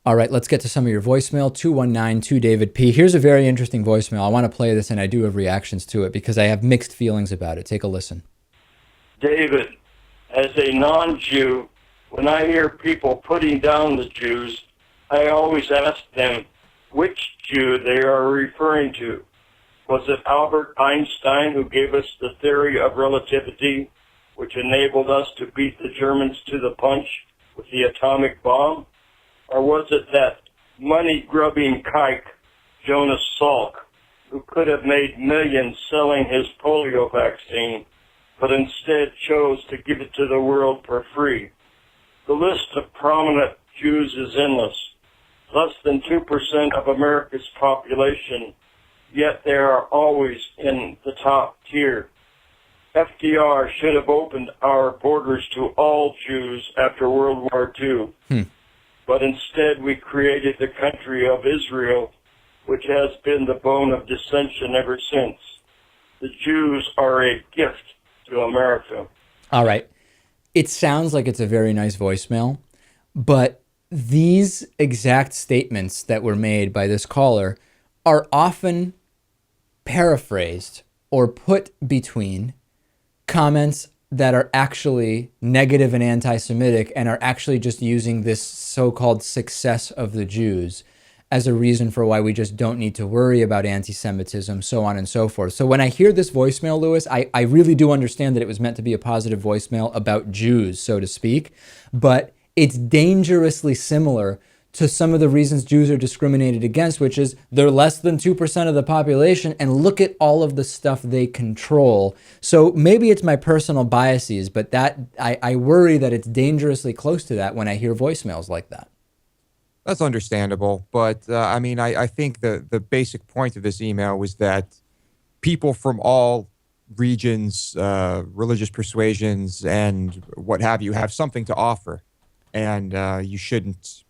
All right, let's get to some of your voicemail. 2192 David P. Here's a very interesting voicemail. I want to play this, and I do have reactions to it because I have mixed feelings about it. Take a listen. David, as a non-Jew, when I hear people putting down the Jews, I always ask them which Jew they are referring to. Was it Albert Einstein who gave us the theory of relativity, which enabled us to beat the Germans to the punch with the atomic bomb? Or was it that money-grubbing kike, Jonas Salk, who could have made millions selling his polio vaccine, but instead chose to give it to the world for free? The list of prominent Jews is endless. Less than 2% of America's population, yet they are always in the top tier. FDR should have opened our borders to all Jews after World War II. But instead we created the country of Israel, which has been the bone of dissension ever since. The Jews are a gift to America. All right. It sounds like it's a very nice voicemail, but these exact statements that were made by this caller are often paraphrased or put between comments that are actually negative and anti-Semitic and are actually just using this so-called success of the Jews as a reason for why we just don't need to worry about anti-Semitism, so on and so forth. So when I hear this voicemail, Lewis, I really do understand that it was meant to be a positive voicemail about Jews, so to speak, but it's dangerously similar to some of the reasons Jews are discriminated against, which is they're less than 2% of the population, and look at all of the stuff they control. So maybe it's my personal biases, but that I worry that it's dangerously close to that when I hear voicemails like that. That's understandable. But I mean, I think the basic point of this email was that people from all regions, religious persuasions, and what have you have something to offer. And you shouldn't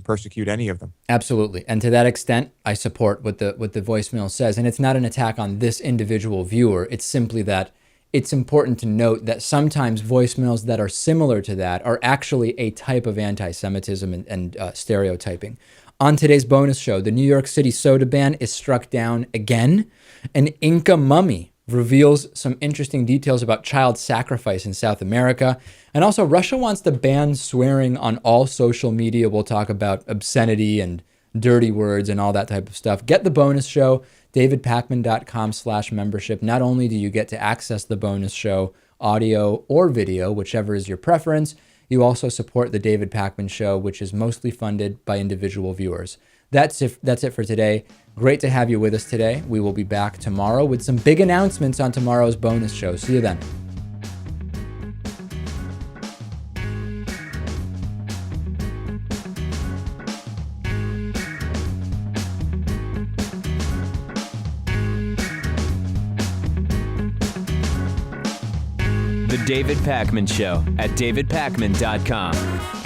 persecute any of them. Absolutely. And to that extent, I support what the voicemail says. And it's not an attack on this individual viewer. It's simply that it's important to note that sometimes voicemails that are similar to that are actually a type of anti-Semitism and stereotyping. On today's bonus show, the New York City soda ban is struck down again. An Inca mummy reveals some interesting details about child sacrifice in South America. And also, Russia wants to ban swearing on all social media. We'll talk about obscenity and dirty words and all that type of stuff. Get the bonus show, davidpakman.com/membership. Not only do you get to access the bonus show, audio or video, whichever is your preference, you also support the David Pakman Show, which is mostly funded by individual viewers. That's it for today. Great to have you with us today. We will be back tomorrow with some big announcements on tomorrow's bonus show. See you then. The David Pakman Show at davidpakman.com.